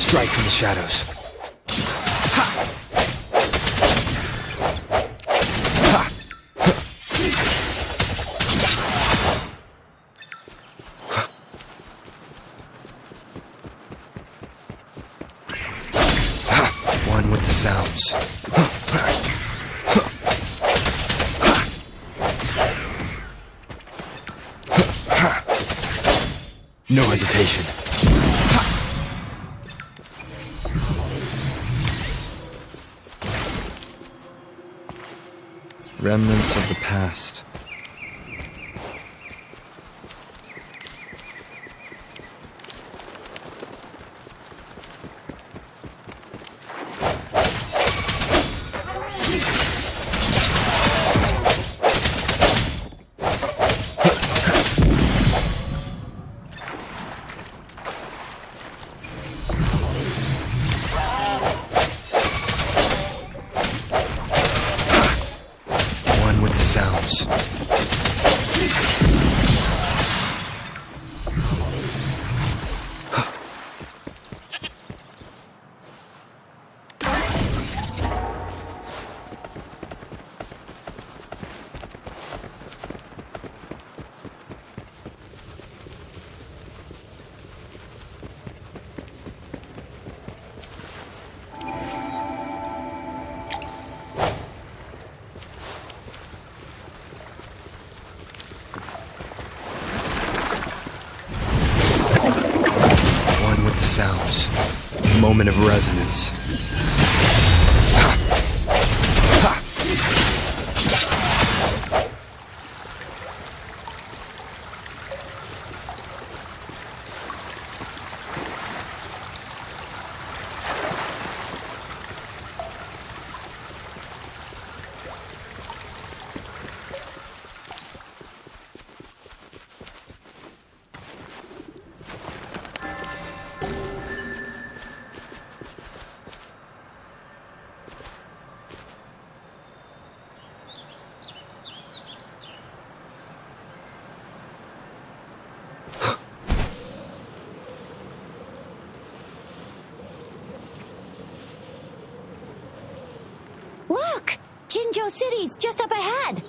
Strike from the shadows. One with the sounds. No hesitation. Remnants of the past. Sounds. Sounds. Moment of resonance. Look! Jinzhou City's just up ahead!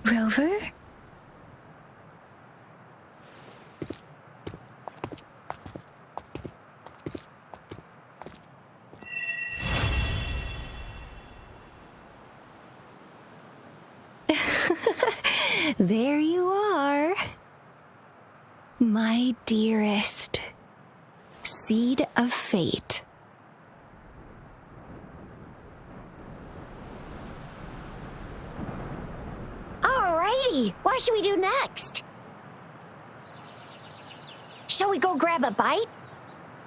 Rover? There you are. My dearest. Seed of fate. Alrighty, what should we do next? Shall we go grab a bite?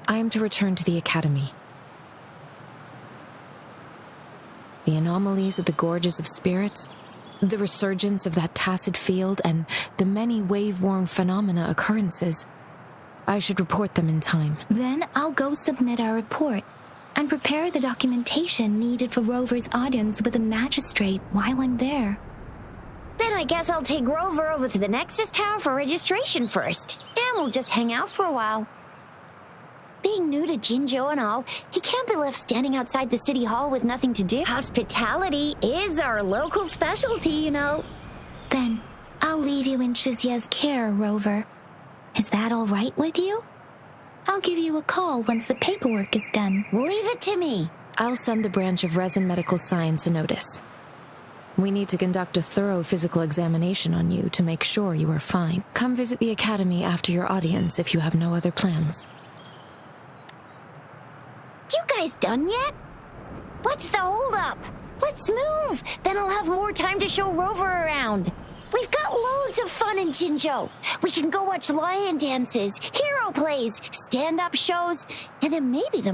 I am to return to the academy. The anomalies of the gorges of spirits, the resurgence of that tacit field, and the many wave-worn phenomena occurrences. I should report them in time. Then I'll go submit our report and prepare the documentation needed for Rover's audience with the magistrate while I'm there. Then I guess I'll take Rover over to the Nexus Tower for registration first, and we'll just hang out for a while. Being new to Jinzhou and all, he can't be left standing outside the city hall with nothing to do. Hospitality is our local specialty, you know. Then I'll leave you in Shizye's care, Rover. Is that all right with you? I'll give you a call once the paperwork is done. Leave it to me. I'll send the branch of Resin Medical Science a notice. We need to conduct a thorough physical examination on you to make sure you are fine. Come visit the academy after your audience if you have no other plans. You guys done yet? What's the holdup? Let's move. Then I'll have more time to show Rover around. We've got loads of fun in Jinzhou. We can go watch lion dances, hero plays, stand-up shows, and then maybe the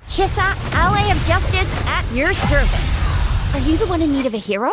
Chissa, ally of justice, at your service. Are you the one in need of a hero?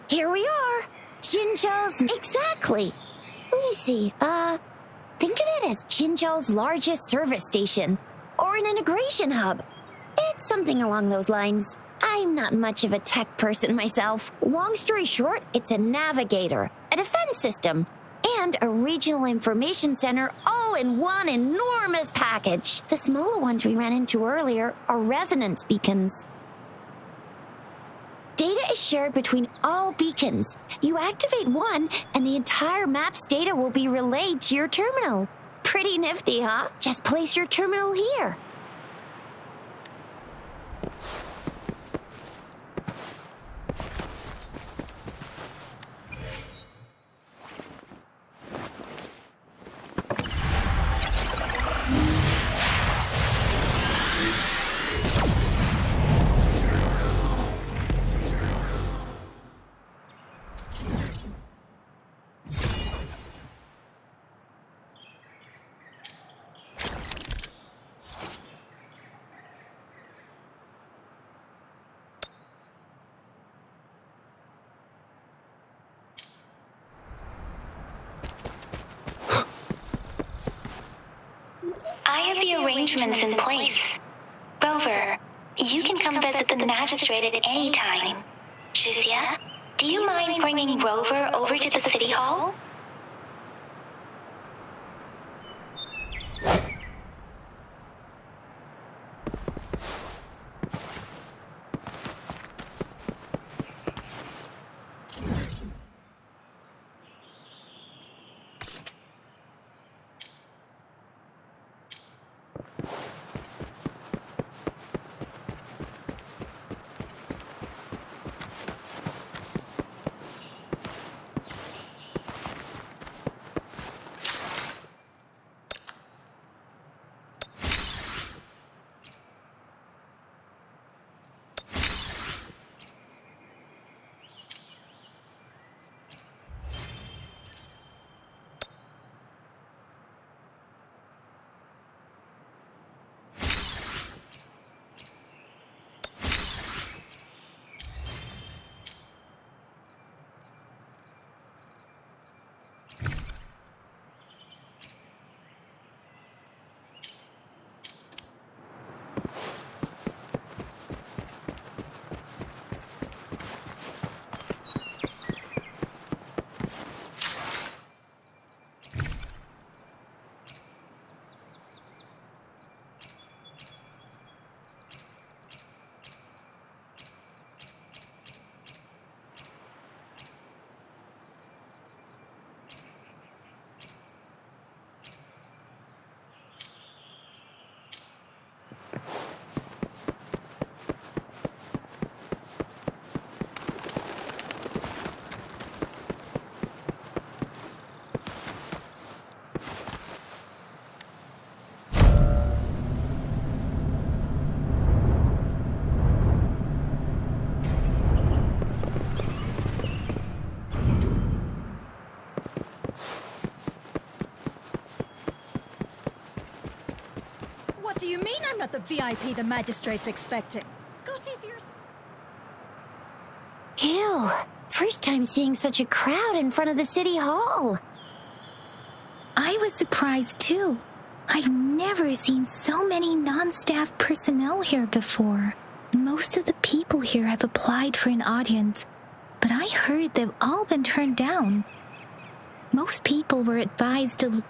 Here we are. Jinzhou's... Exactly. Let me see. Think of it as Jinzhou's largest service station. Or an integration hub. It's something along those lines. I'm not much of a tech person myself. Long story short, it's a navigator, a defense system, and a regional information center all in one enormous package. The smaller ones we ran into earlier are resonance beacons. Data is shared between all beacons. You activate one, and the entire map's data will be relayed to your terminal. Pretty nifty, huh? Just place your terminal here. I have the arrangements in place. Rover, you can come visit the magistrate at any time. Shizia, do you mind bringing Rover over to the city hall? What do you mean I'm not the VIP the magistrate's expecting? Go see for yourself. Ew. First time seeing such a crowd in front of the city hall. I was surprised too. I've never seen so many non-staff personnel here before. Most of the people here have applied for an audience, but I heard they've all been turned down. Most people were advised to...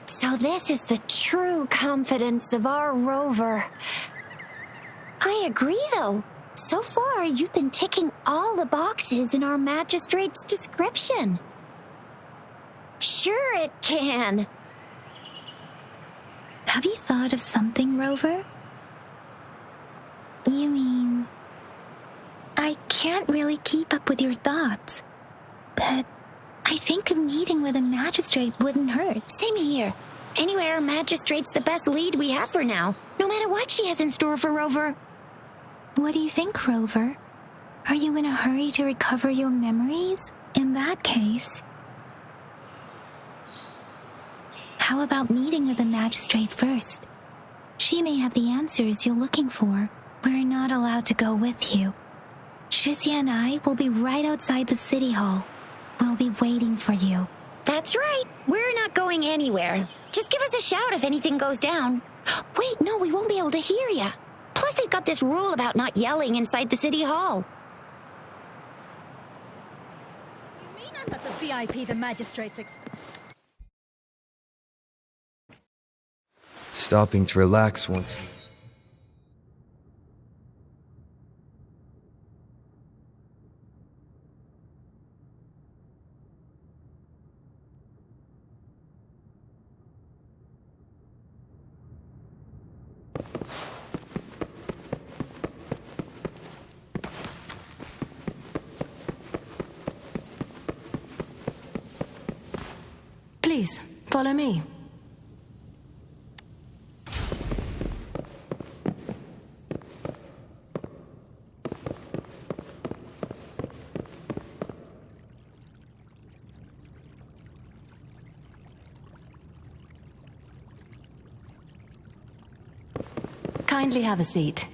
So this is the true confidence of our Rover. I agree, though. So far, you've been ticking all the boxes in our magistrate's description. Sure it can. Have you thought of something, Rover? You mean... I can't really keep up with your thoughts, but I think a meeting with a magistrate wouldn't hurt. Same here. Anyway, our magistrate's the best lead we have for now, no matter what she has in store for Rover. What do you think, Rover? Are you in a hurry to recover your memories? In that case... How about meeting with the magistrate first? She may have the answers you're looking for. We're not allowed to go with you. Shizia and I will be right outside the city hall. We'll be waiting for you. That's right. We're not going anywhere. Just give us a shout if anything goes down. Wait, no, we won't be able to hear ya. Plus, they've got this rule about not yelling inside the city hall. You mean I'm not the VIP the magistrate's expecting? Stopping to relax once. Please, follow me. Kindly have a seat.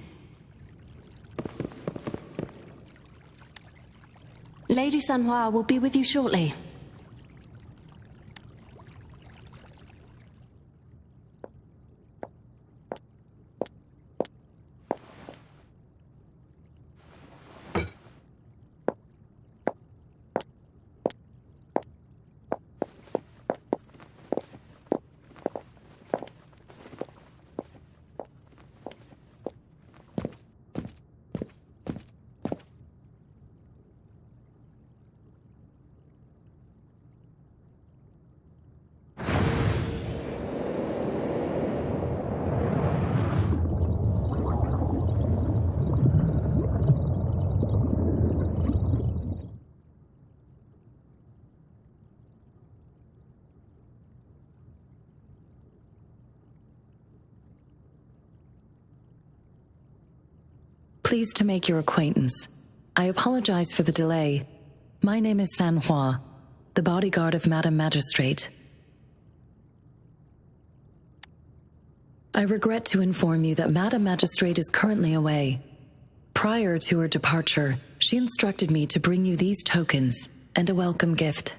Lady Sanhua will be with you shortly. Pleased to make your acquaintance. I apologize for the delay. My name is Sanhua, the bodyguard of Madam Magistrate. I regret to inform you that Madam Magistrate is currently away. Prior to her departure, she instructed me to bring you these tokens and a welcome gift.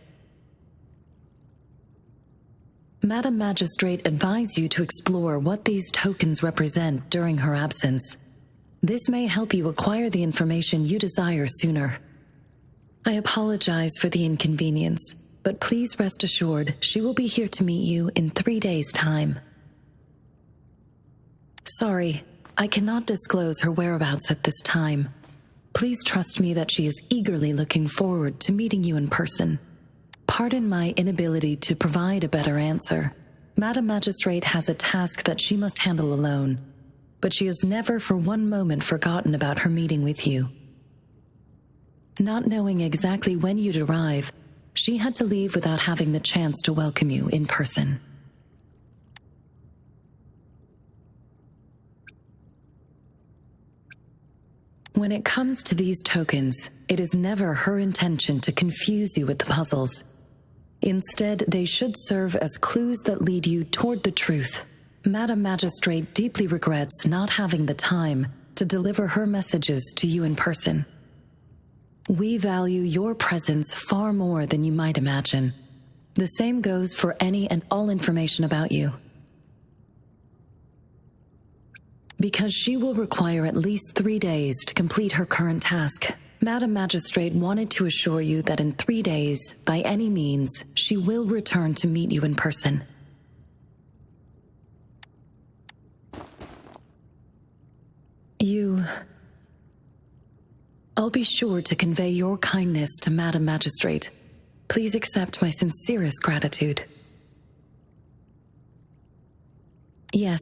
Madam Magistrate advised you to explore what these tokens represent during her absence. This may help you acquire the information you desire sooner. I apologize for the inconvenience, but please rest assured she will be here to meet you in 3 days' time. Sorry, I cannot disclose her whereabouts at this time. Please trust me that she is eagerly looking forward to meeting you in person. Pardon my inability to provide a better answer. Madam Magistrate has a task that she must handle alone, but she has never for one moment forgotten about her meeting with you. Not knowing exactly when you'd arrive, she had to leave without having the chance to welcome you in person. When it comes to these tokens, it is never her intention to confuse you with the puzzles. Instead, they should serve as clues that lead you toward the truth. Madam Magistrate deeply regrets not having the time to deliver her messages to you in person. We value your presence far more than you might imagine. The same goes for any and all information about you. Because she will require at least 3 days to complete her current task, Madam Magistrate wanted to assure you that in 3 days, by any means, she will return to meet you in person. I'll be sure to convey your kindness to Madam Magistrate. Please accept my sincerest gratitude. Yes,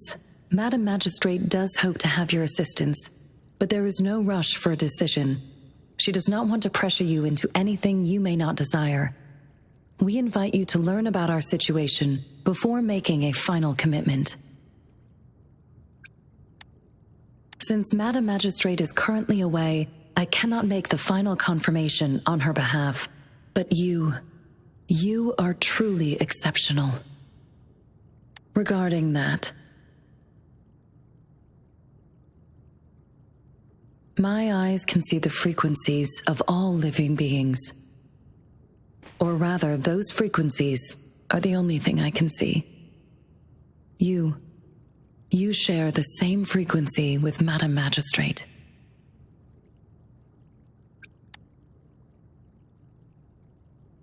Madam Magistrate does hope to have your assistance, but there is no rush for a decision. She does not want to pressure you into anything you may not desire. We invite you to learn about our situation before making a final commitment. Since Madam Magistrate is currently away, I cannot make the final confirmation on her behalf, but you are truly exceptional. Regarding that, my eyes can see the frequencies of all living beings. Or rather, those frequencies are the only thing I can see. You share the same frequency with Madam Magistrate.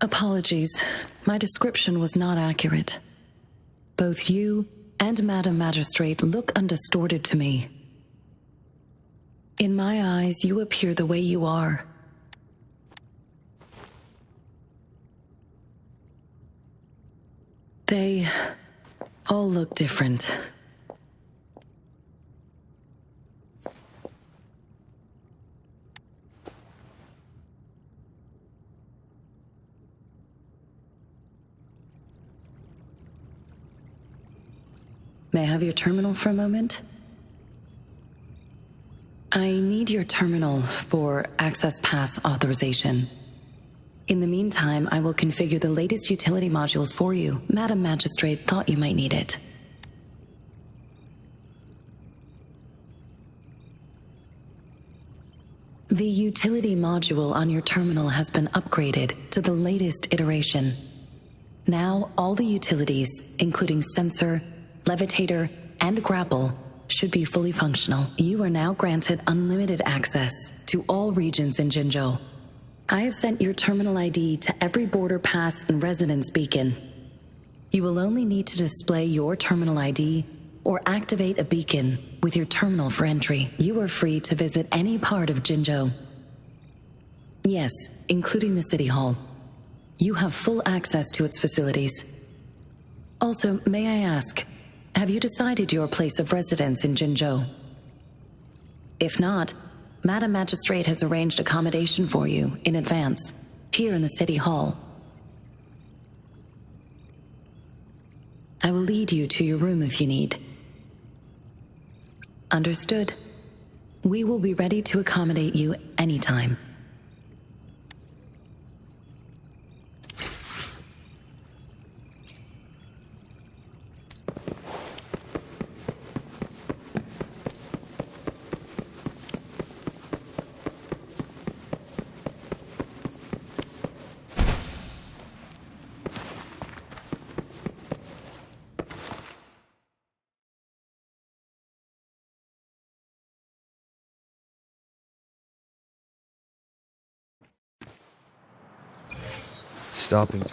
Apologies, my description was not accurate. Both you and Madam Magistrate look undistorted to me. In my eyes, you appear the way you are. They all look different. May I have your terminal for a moment? I need your terminal for Access Pass authorization. In the meantime, I will configure the latest utility modules for you. Madam Magistrate thought you might need it. The utility module on your terminal has been upgraded to the latest iteration. Now, all the utilities, including sensor, levitator, and grapple, should be fully functional. You are now granted unlimited access to all regions in Jinzhou. I have sent your terminal ID to every border pass and residence beacon. You will only need to display your terminal ID or activate a beacon with your terminal for entry. You are free to visit any part of Jinzhou. Yes, including the City Hall. You have full access to its facilities. Also, may I ask, have you decided your place of residence in Jinzhou? If not, Madam Magistrate has arranged accommodation for you in advance, here in the City Hall. I will lead you to your room if you need. Understood. We will be ready to accommodate you anytime. Stopping.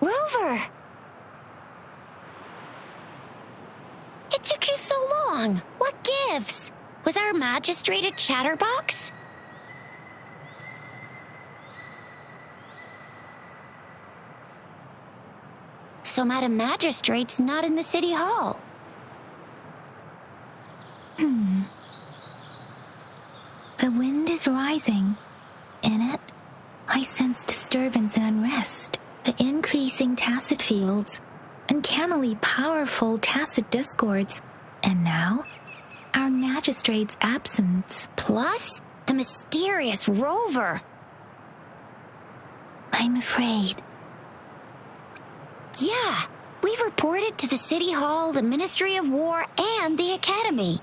Rover! It took you so long. What gives? Was our magistrate a chatterbox? So Madam Magistrate's not in the city hall. The wind is rising. In it, I sense disturbance and unrest. The increasing tacit fields, uncannily powerful tacit discords, and now, our magistrate's absence. Plus, the mysterious Rover. I'm afraid. Yeah, we've reported to the City Hall, the Ministry of War, and the Academy.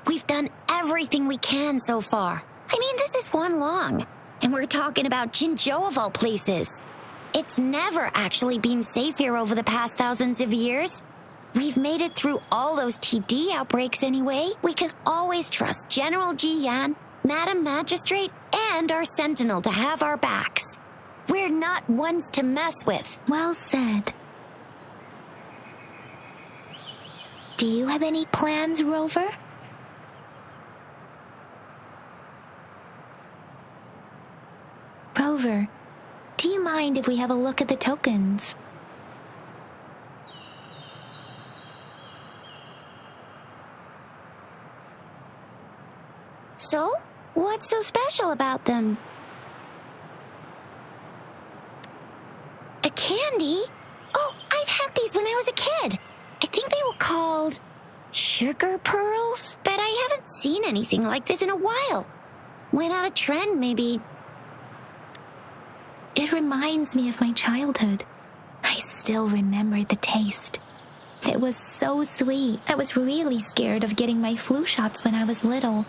We've done everything we can so far. I mean, this is one long. And we're talking about Jinzhou of all places. It's never actually been safe here over the past thousands of years. We've made it through all those TD outbreaks anyway. We can always trust General Ji Yan, Madam Magistrate, and our Sentinel to have our backs. We're not ones to mess with. Well said. Do you have any plans, Rover? Rover, do you mind if we have a look at the tokens? So, what's so special about them? A candy? Oh, I've had these when I was a kid. I think they were called sugar pearls, but I haven't seen anything like this in a while. Went out of trend, maybe. It reminds me of my childhood. I still remember the taste. It was so sweet. I was really scared of getting my flu shots when I was little.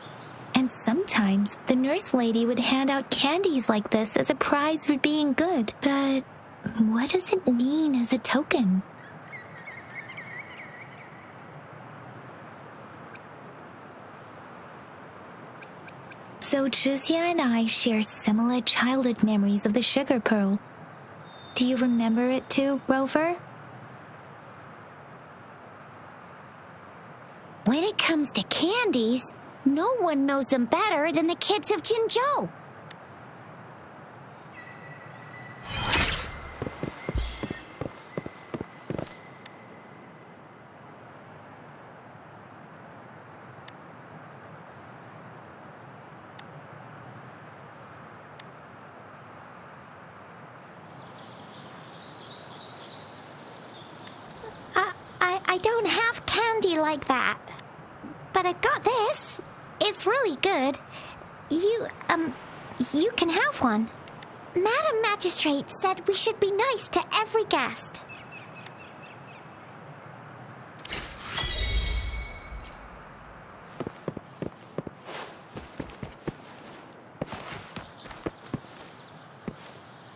And sometimes the nurse lady would hand out candies like this as a prize for being good. But what does it mean as a token? So Zhizia and I share similar childhood memories of the sugar pearl. Do you remember it too, Rover? When it comes to candies, no one knows them better than the kids of Jinzhou. I don't have candy like that. But I got this. It's really good. You can have one. Madam Magistrate said we should be nice to every guest.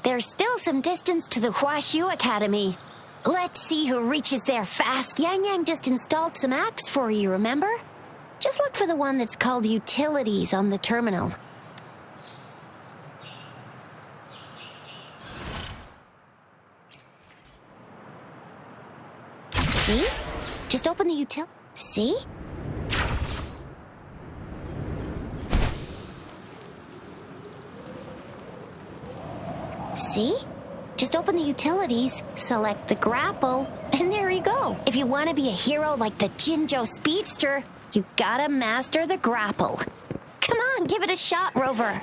There's still some distance to the Huaxiu Academy. Let's see who reaches there fast. Yang Yang just installed some apps for you, remember? Just look for the one that's called Utilities on the terminal. See? Just open the util... See? See? Just open the utilities, select the grapple, and there you go. If you want to be a hero like the Jinzhou Speedster, you gotta master the grapple. Come on, give it a shot, Rover.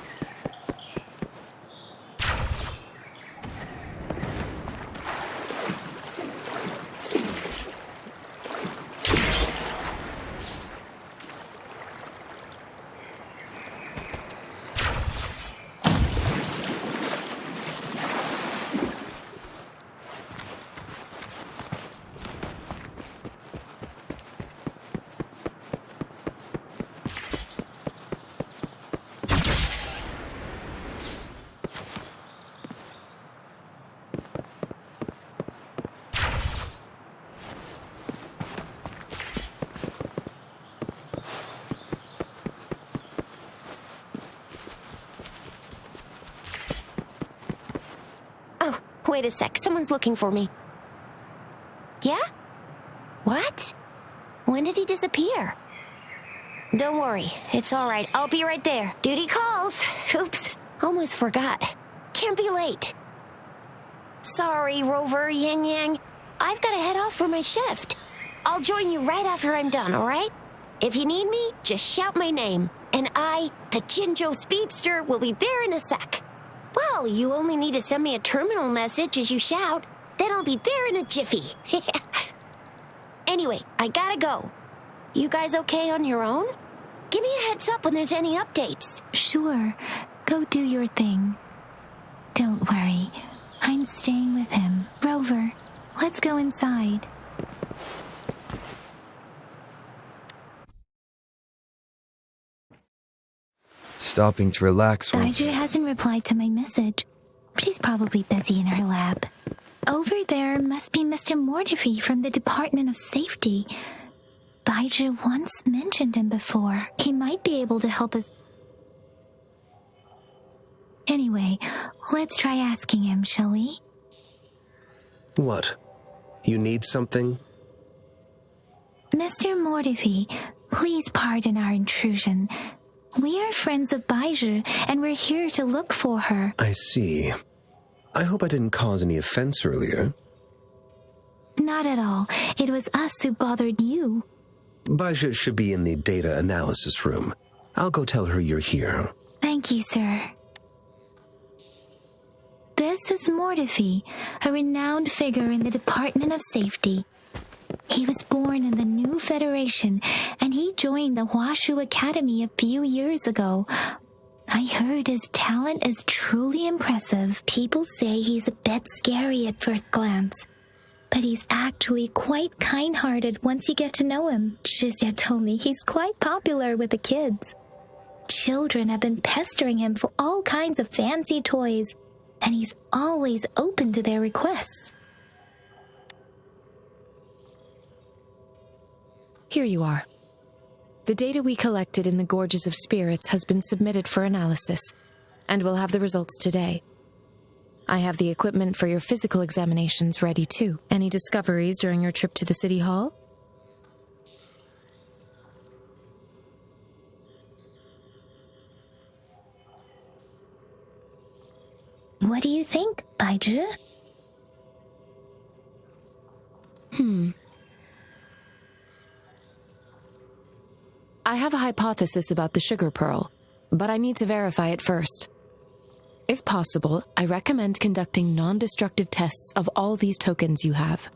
Oh, wait a sec. Someone's looking for me. Yeah? What? When did he disappear? Don't worry. It's all right. I'll be right there. Duty calls. Oops. Almost forgot. Can't be late. Sorry, Rover, Yang Yang. I've got to head off for my shift. I'll join you right after I'm done, all right? If you need me, just shout my name, and I, the Jinjo Speedster, will be there in a sec. Well, you only need to send me a terminal message as you shout, then I'll be there in a jiffy. Anyway, I gotta go. You guys okay on your own? Give me a heads up when there's any updates. Sure. Go do your thing. Don't worry. I'm staying with him. Rover, let's go inside. Stopping to relax. Baizu hasn't replied to my message. She's probably busy in her lab. Over there must be Mr. Mortifi from the Department of Safety. Baizu once mentioned him before. He might be able to help us. Anyway, let's try asking him, shall we? What? You need something? Mr. Mortifi, please pardon our intrusion. We are friends of Baizu, and we're here to look for her. I see. I hope I didn't cause any offense earlier. Not at all. It was us who bothered you. Baizu should be in the data analysis room. I'll go tell her you're here. Thank you, sir. This is Mortifi, a renowned figure in the Department of Safety. He was born in the New Federation, and he joined the Huashu Academy a few years ago. I heard his talent is truly impressive. People say he's a bit scary at first glance, but he's actually quite kind-hearted once you get to know him. Shizia told me he's quite popular with the kids. Children have been pestering him for all kinds of fancy toys, and he's always open to their requests. Here you are. The data we collected in the Gorges of Spirits has been submitted for analysis, and we'll have the results today. I have the equipment for your physical examinations ready too. Any discoveries during your trip to the City Hall? What do you think, Baizu? I have a hypothesis about the sugar pearl, but I need to verify it first. If possible, I recommend conducting non-destructive tests of all these tokens you have.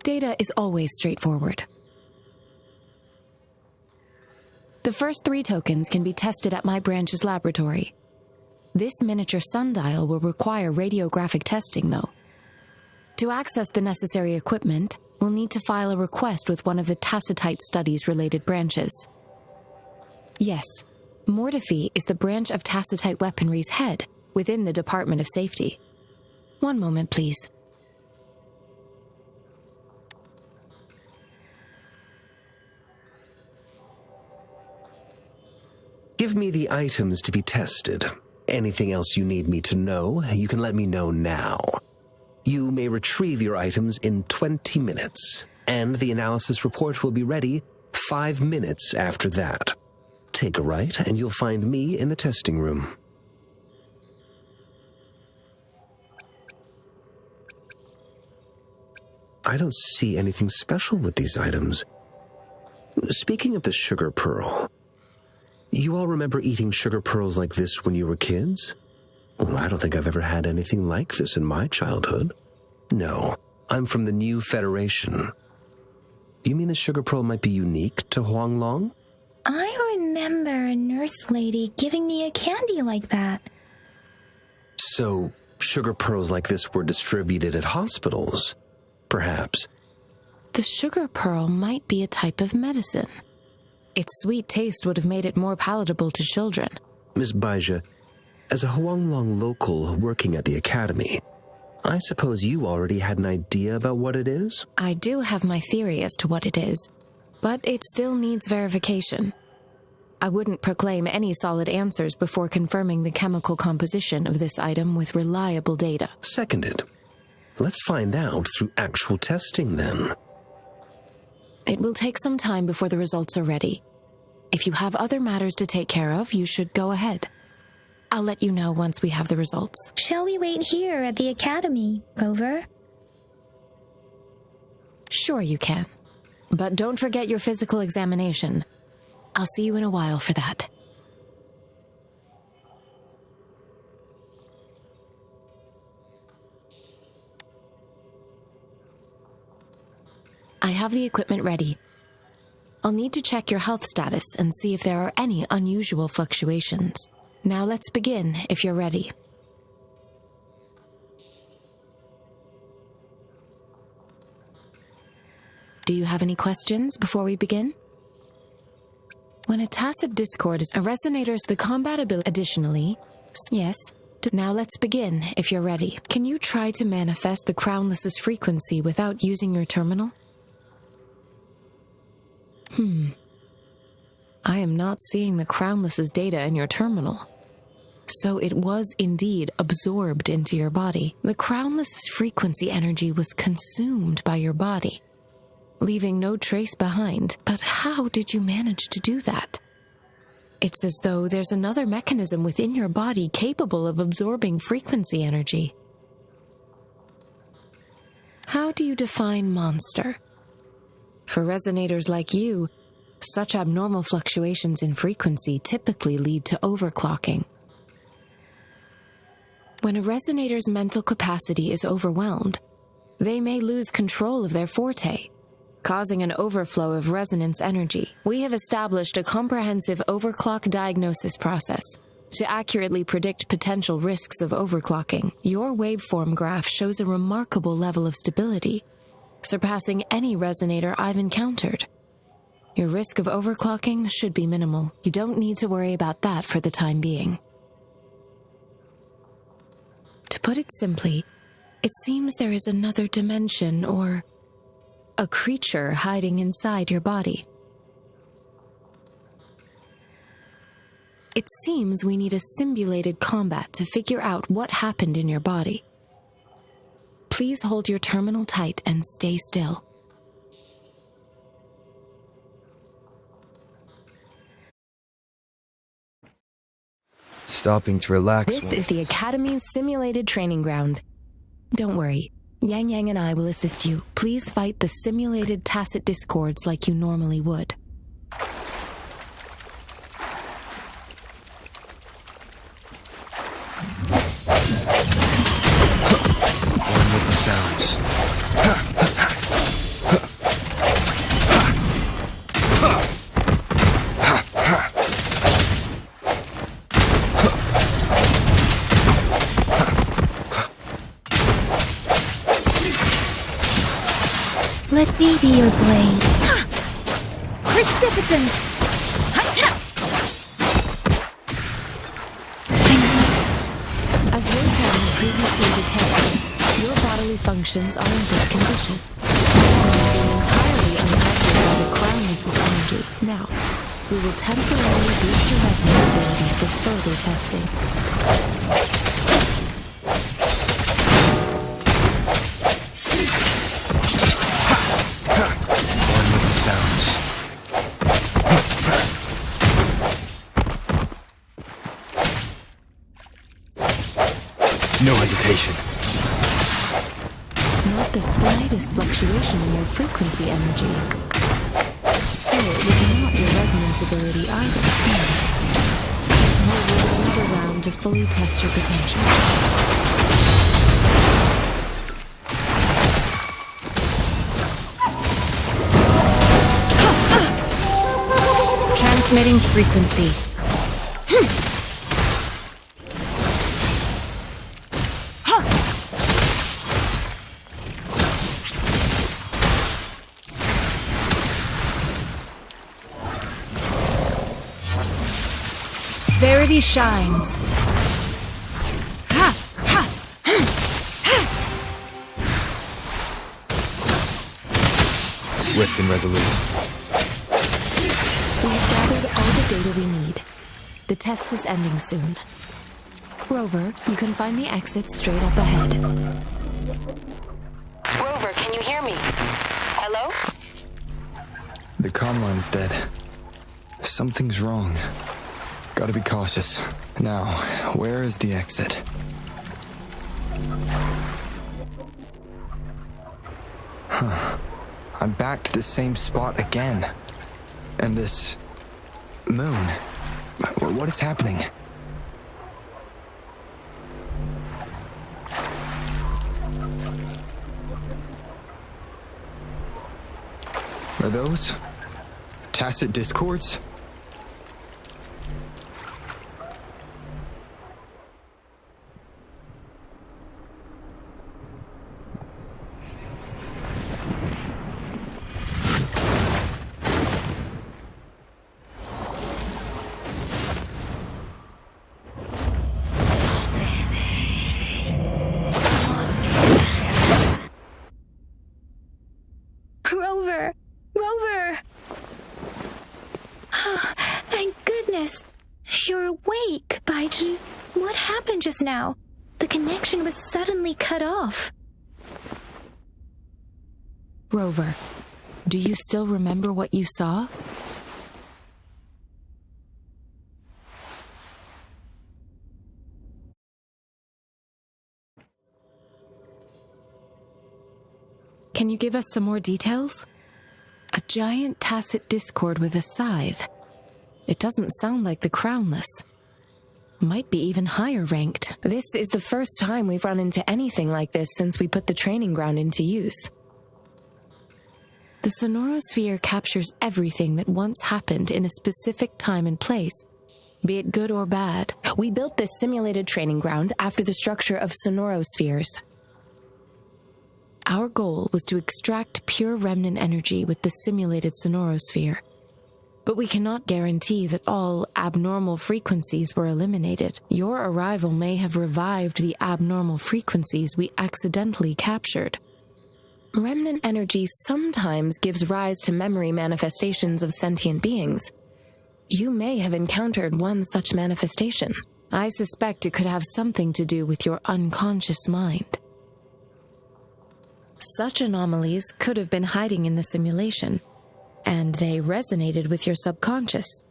Data is always straightforward. The first 3 tokens can be tested at my branch's laboratory. This miniature sundial will require radiographic testing, though. To access the necessary equipment, we'll need to file a request with one of the Tacitite Studies-related branches. Yes, Mortifi is the branch of Tacitite Weaponry's head within the Department of Safety. One moment, please. Give me the items to be tested. Anything else you need me to know, you can let me know now. You may retrieve your items in 20 minutes, and the analysis report will be ready 5 minutes after that. Take a right, and you'll find me in the testing room. I don't see anything special with these items. Speaking of the sugar pearl, you all remember eating sugar pearls like this when you were kids? I don't think I've ever had anything like this in my childhood. No, I'm from the New Federation. You mean the sugar pearl might be unique to Huanglong? I remember a nurse lady giving me a candy like that. So, sugar pearls like this were distributed at hospitals, perhaps. The sugar pearl might be a type of medicine. Its sweet taste would have made it more palatable to children. Miss Baizu, as a Huanglong local working at the academy, I suppose you already had an idea about what it is? I do have my theory as to what it is, but it still needs verification. I wouldn't proclaim any solid answers before confirming the chemical composition of this item with reliable data. Seconded. Let's find out through actual testing, then. It will take some time before the results are ready. If you have other matters to take care of, you should go ahead. I'll let you know once we have the results. Shall we wait here at the academy, Rover? Sure you can. But don't forget your physical examination. I'll see you in a while for that. I have the equipment ready. I'll need to check your health status and see if there are any unusual fluctuations. Now let's begin, if you're ready. Do you have any questions before we begin? When a tacit discord is a resonator's the compatibility. Additionally, yes. Now let's begin, if you're ready. Can you try to manifest the Crownless's frequency without using your terminal? I am not seeing the Crownless's data in your terminal. So it was indeed absorbed into your body. The Crownless's frequency energy was consumed by your body, leaving no trace behind. But how did you manage to do that? It's as though there's another mechanism within your body capable of absorbing frequency energy. How do you define monster? For resonators like you, such abnormal fluctuations in frequency typically lead to overclocking. When a resonator's mental capacity is overwhelmed, they may lose control of their forte, causing an overflow of resonance energy. We have established a comprehensive overclock diagnosis process to accurately predict potential risks of overclocking. Your waveform graph shows a remarkable level of stability, surpassing any resonator I've encountered. Your risk of overclocking should be minimal. You don't need to worry about that for the time being. To put it simply, it seems there is another dimension or a creature hiding inside your body. It seems we need a simulated combat to figure out what happened in your body. Please hold your terminal tight and stay still. Stopping to relax. This is the Academy's simulated training ground. Don't worry, Yang Yang and I will assist you. Please fight the simulated tacit discords like you normally would. One with the sounds. Let me be your blade. Precipitance! As Wotan previously detected, your bodily functions are in good condition. You seem entirely unaffected by the Crownless's energy. Now, we will temporarily boost your resonance ability for further testing. No hesitation. Not the slightest fluctuation in your frequency energy. So it was not your resonance ability either. So we'll do another round to fully test your potential. Transmitting frequency. Verity shines. Swift and resolute. We've gathered all the data we need. The test is ending soon. Rover, you can find the exit straight up ahead. Rover, can you hear me? Hello? The comm line's dead. Something's wrong. Gotta be cautious. Now, where is the exit? Huh. I'm back to the same spot again. And this... moon. What is happening? Are those tacit discords? Rover! Rover! Oh, thank goodness. You're awake, Baiji. What happened just now? The connection was suddenly cut off. Rover, do you still remember what you saw? Can you give us some more details? A giant tacit discord with a scythe. It doesn't sound like the crownless. Might be even higher ranked. This is the first time we've run into anything like this since we put the training ground into use. The sonorosphere captures everything that once happened in a specific time and place, be it good or bad. We built this simulated training ground after the structure of sonorospheres. Our goal was to extract pure remnant energy with the simulated sonorosphere. But we cannot guarantee that all abnormal frequencies were eliminated. Your arrival may have revived the abnormal frequencies we accidentally captured. Remnant energy sometimes gives rise to memory manifestations of sentient beings. You may have encountered one such manifestation. I suspect it could have something to do with your unconscious mind. Such anomalies could have been hiding in the simulation, and they resonated with your subconscious.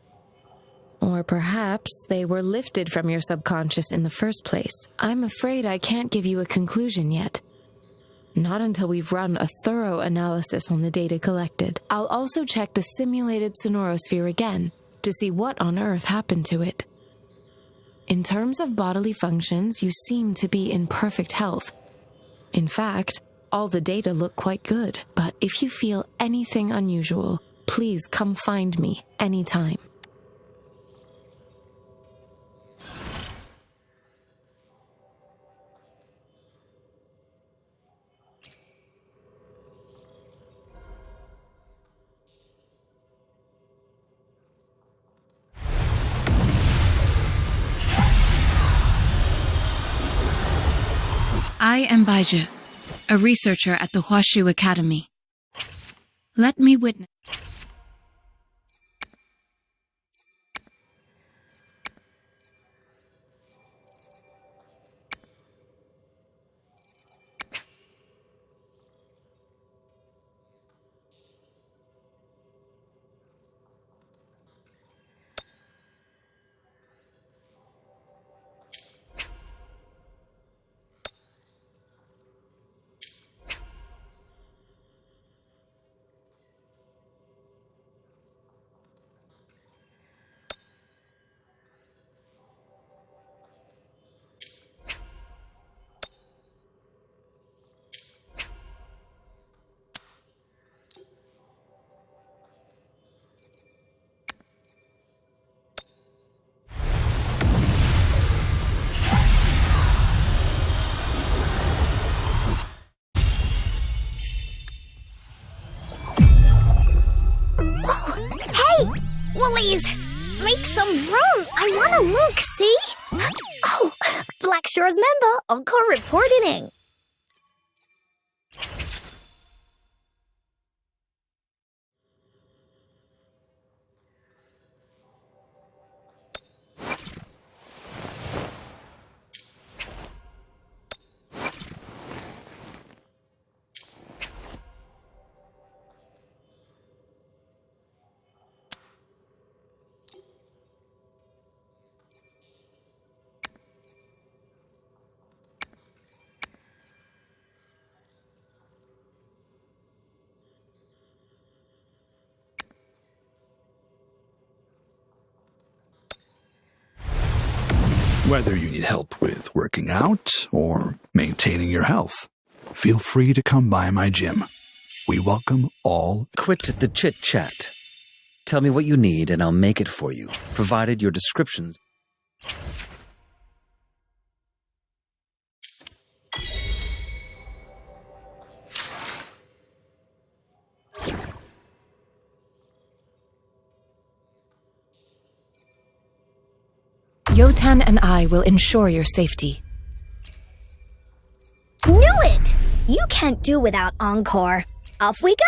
Or perhaps they were lifted from your subconscious in the first place. I'm afraid I can't give you a conclusion yet. Not until we've run a thorough analysis on the data collected. I'll also check the simulated sonorosphere again to see what on earth happened to it. In terms of bodily functions, you seem to be in perfect health. In fact, all the data look quite good, but if you feel anything unusual, please come find me anytime. I am Baizhi, a researcher at the Huashu Academy. Let me witness. Woolies! Make some room! I wanna look, see? Oh, Black Shore's member, Encore reporting in. Whether you need help with working out or maintaining your health, feel free to come by my gym. We welcome all. Quit the chit-chat. Tell me what you need and I'll make it for you, provided your descriptions. Yotan and I will ensure your safety. Knew it! You can't do without Encore. Off we go!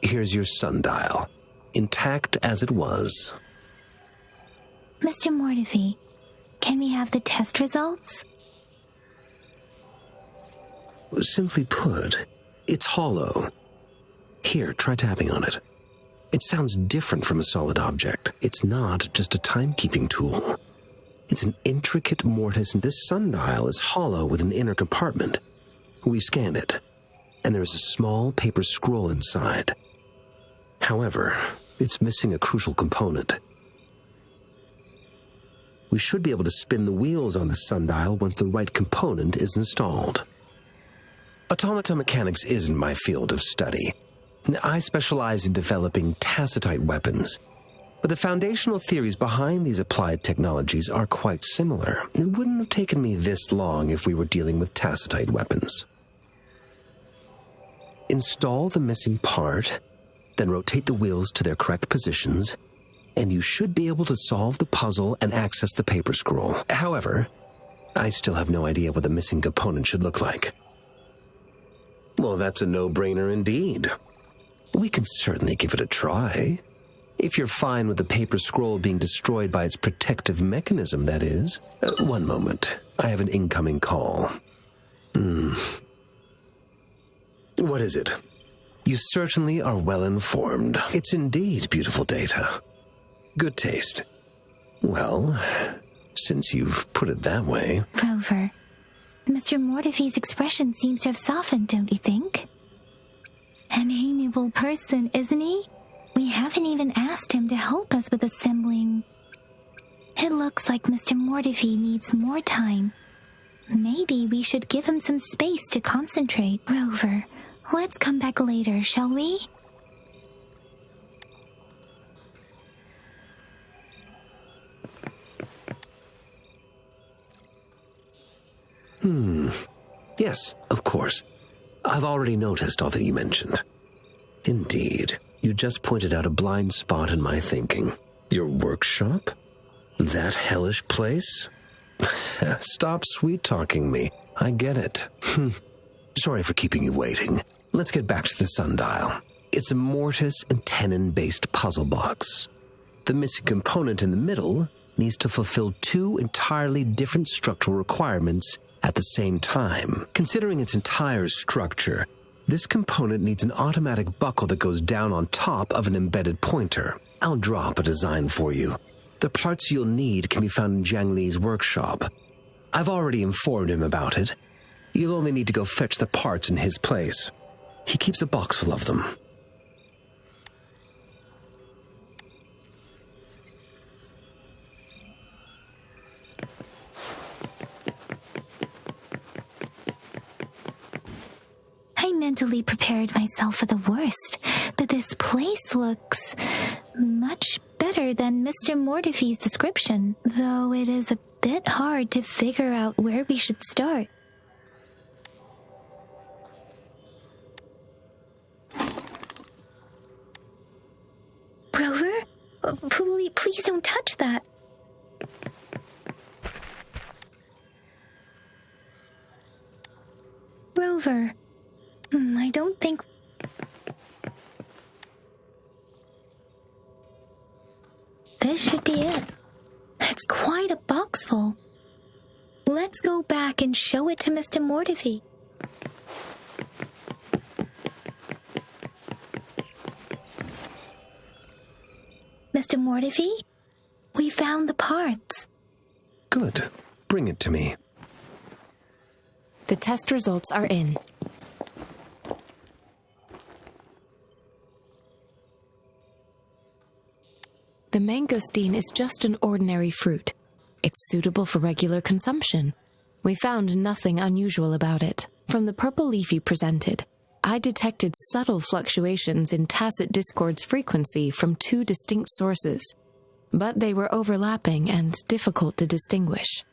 Here's your sundial, intact as it was. Mr. Mortivy, can we have the test results? Simply put, it's hollow. Here, try tapping on it. It sounds different from a solid object. It's not just a timekeeping tool. It's an intricate mortise, and this sundial is hollow with an inner compartment. We scanned it, and there is a small paper scroll inside. However, it's missing a crucial component. We should be able to spin the wheels on the sundial once the right component is installed. Automata mechanics isn't my field of study. I specialize in developing tacitite weapons, but the foundational theories behind these applied technologies are quite similar. It wouldn't have taken me this long if we were dealing with tacitite weapons. Install the missing part, then rotate the wheels to their correct positions, and you should be able to solve the puzzle and access the paper scroll. However, I still have no idea what the missing component should look like. Well, that's a no-brainer indeed. We can certainly give it a try. If you're fine with the paper scroll being destroyed by its protective mechanism, that is. One moment. I have an incoming call. What is it? You certainly are well informed. It's indeed beautiful data. Good taste. Well, since you've put it that way... Rover, Mr. Mortivy's expression seems to have softened, don't you think? An amiable person, isn't he? We haven't even asked him to help us with assembling. It looks like Mr. Mortivy needs more time. Maybe we should give him some space to concentrate. Rover, let's come back later, shall we? Yes, of course. I've already noticed all that you mentioned. Indeed, you just pointed out a blind spot in my thinking. Your workshop? That hellish place? Stop sweet-talking me. I get it. Sorry for keeping you waiting. Let's get back to the sundial. It's a mortise and tenon-based puzzle box. The missing component in the middle needs to fulfill two entirely different structural requirements at the same time. Considering its entire structure, this component needs an automatic buckle that goes down on top of an embedded pointer. I'll draw up a design for you. The parts you'll need can be found in Jiang Li's workshop. I've already informed him about it. You'll only need to go fetch the parts in his place. He keeps a box full of them. mentally prepared myself for the worst, but this place looks much better than Mr. Mortify's description, though it is a bit hard to figure out where we should start. Rover? Please don't touch that. Rover, I don't think... This should be it. It's quite a box full. Let's go back and show it to Mr. Mortify. Mr. Mortify, we found the parts. Good. Bring it to me. The test results are in. The mangosteen is just an ordinary fruit. It's suitable for regular consumption. We found nothing unusual about it. From the purple leaf you presented, I detected subtle fluctuations in tacit discord's frequency from two distinct sources, but they were overlapping and difficult to distinguish.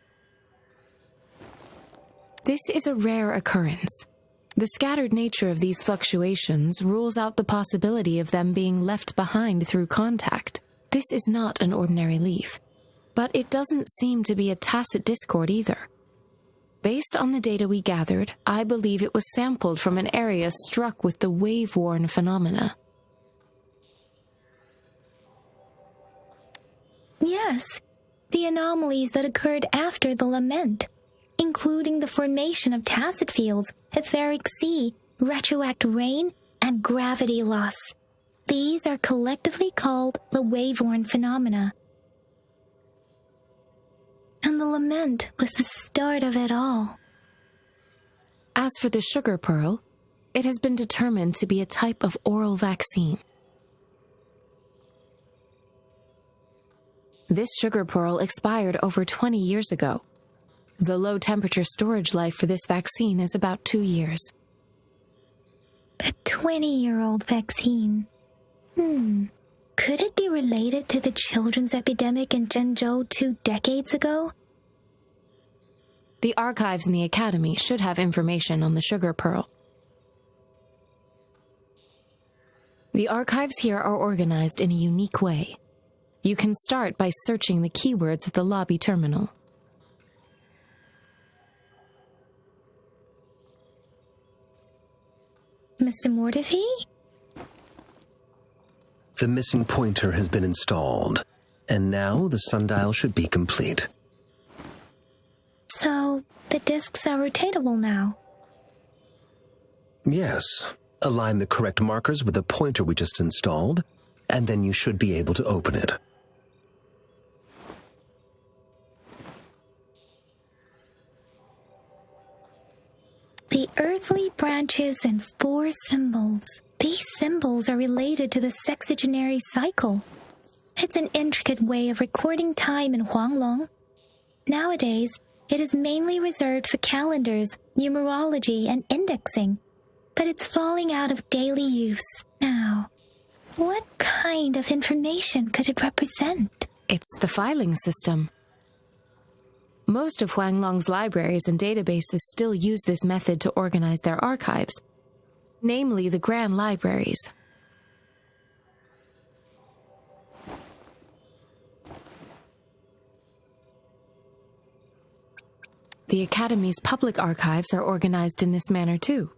This is a rare occurrence. The scattered nature of these fluctuations rules out the possibility of them being left behind through contact. This is not an ordinary leaf, but it doesn't seem to be a tacit discord either. Based on the data we gathered, I believe it was sampled from an area struck with the wave-worn phenomena. Yes, the anomalies that occurred after the lament, including the formation of tacit fields, etheric sea, retroact rain, and gravity loss. These are collectively called the wave-worn phenomena. And the lament was the start of it all. As for the sugar pearl, it has been determined to be a type of oral vaccine. This sugar pearl expired over 20 years ago. The low-temperature storage life for this vaccine is about 2 years. A 20-year-old vaccine. Could it be related to the children's epidemic in Zhengzhou 2 decades ago? The archives in the Academy should have information on the sugar pearl. The archives here are organized in a unique way. You can start by searching the keywords at the lobby terminal. Mr. Mortify? The missing pointer has been installed, and now the sundial should be complete. So, the discs are rotatable now? Yes. Align the correct markers with the pointer we just installed, and then you should be able to open it. The earthly branches and 4 symbols. These symbols are related to the sexagenary cycle. It's an intricate way of recording time in Huanglong. Nowadays, it is mainly reserved for calendars, numerology, and indexing, but it's falling out of daily use now. What kind of information could it represent? It's the filing system. Most of Huanglong's libraries and databases still use this method to organize their archives, namely the Grand Libraries. The Academy's public archives are organized in this manner too.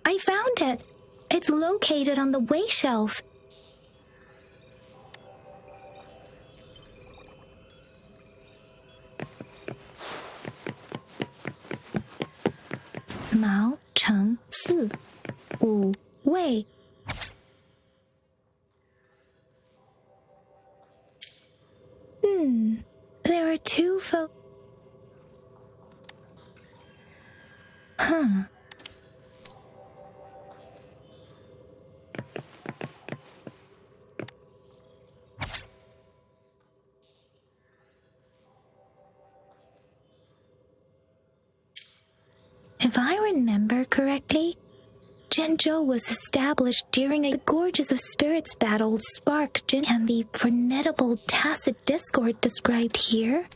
I found it. It's located on the way shelf. Mao Cheng Si Wu Wei. Huh. If I remember correctly, Jinzhou was established during a Gorges of Spirits battle sparked Jin and the formidable tacit discord described here.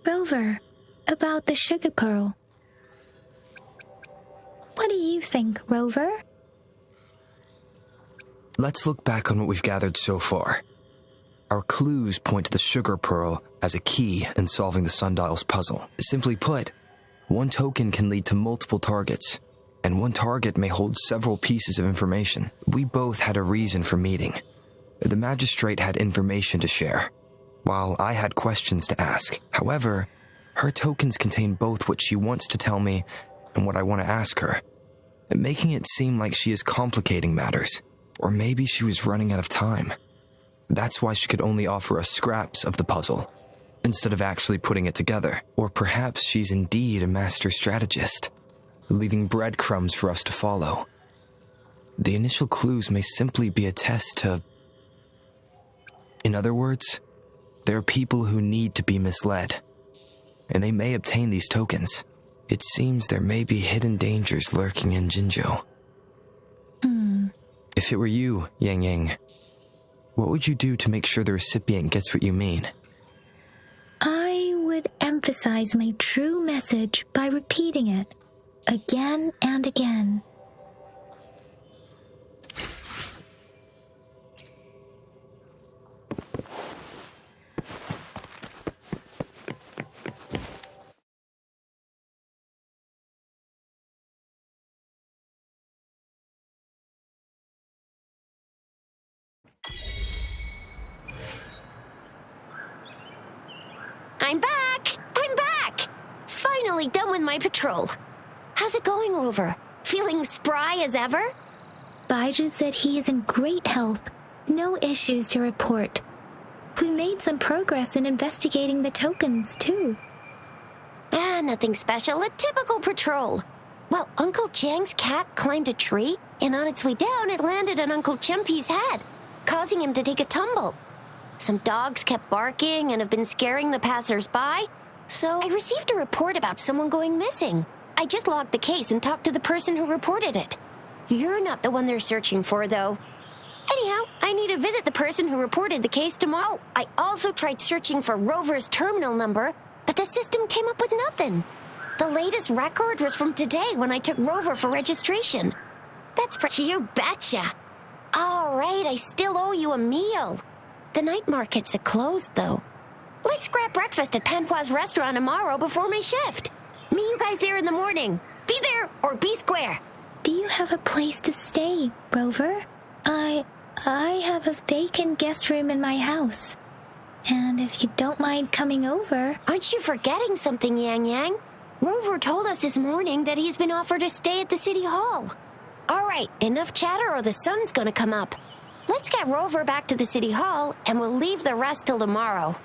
Rover, about the sugar pearl. What do you think, Rover? Let's look back on what we've gathered so far. Our clues point to the sugar pearl as a key in solving the sundial's puzzle. Simply put, one token can lead to multiple targets, and one target may hold several pieces of information. We both had a reason for meeting. The magistrate had information to share, while I had questions to ask. However, her tokens contain both what she wants to tell me and what I want to ask her, making it seem like she is complicating matters, or maybe she was running out of time. That's why she could only offer us scraps of the puzzle, instead of actually putting it together. Or perhaps she's indeed a master strategist, leaving breadcrumbs for us to follow. The initial clues may simply be a test to... In other words, there are people who need to be misled, and they may obtain these tokens. It seems there may be hidden dangers lurking in Jinzhou. If it were you, Yang Yang, what would you do to make sure the recipient gets what you mean? I would emphasize my true message by repeating it again and again. I'm back! I'm back! Finally done with my patrol. How's it going, Rover? Feeling spry as ever? Baiju said he is in great health. No issues to report. We made some progress in investigating the tokens, too. Nothing special. A typical patrol. Well, Uncle Chang's cat climbed a tree, and on its way down, it landed on Uncle Chempi's head, causing him to take a tumble. Some dogs kept barking and have been scaring the passers-by, so I received a report about someone going missing. I just logged the case and talked to the person who reported it. You're not the one they're searching for, though. Anyhow, I need to visit the person who reported the case tomorrow. I also tried searching for Rover's terminal number, but the system came up with nothing. The latest record was from today when I took Rover for registration. That's you betcha. All right, I still owe you a meal. The night markets are closed, though. Let's grab breakfast at Panhua's restaurant tomorrow before my shift. Meet you guys there in the morning. Be there or be square. Do you have a place to stay, Rover? I have a vacant guest room in my house. And if you don't mind coming over... Aren't you forgetting something, Yang Yang? Rover told us this morning that he's been offered a stay at the city hall. All right, enough chatter or the sun's gonna come up. Let's get Rover back to the city hall, and we'll leave the rest till tomorrow.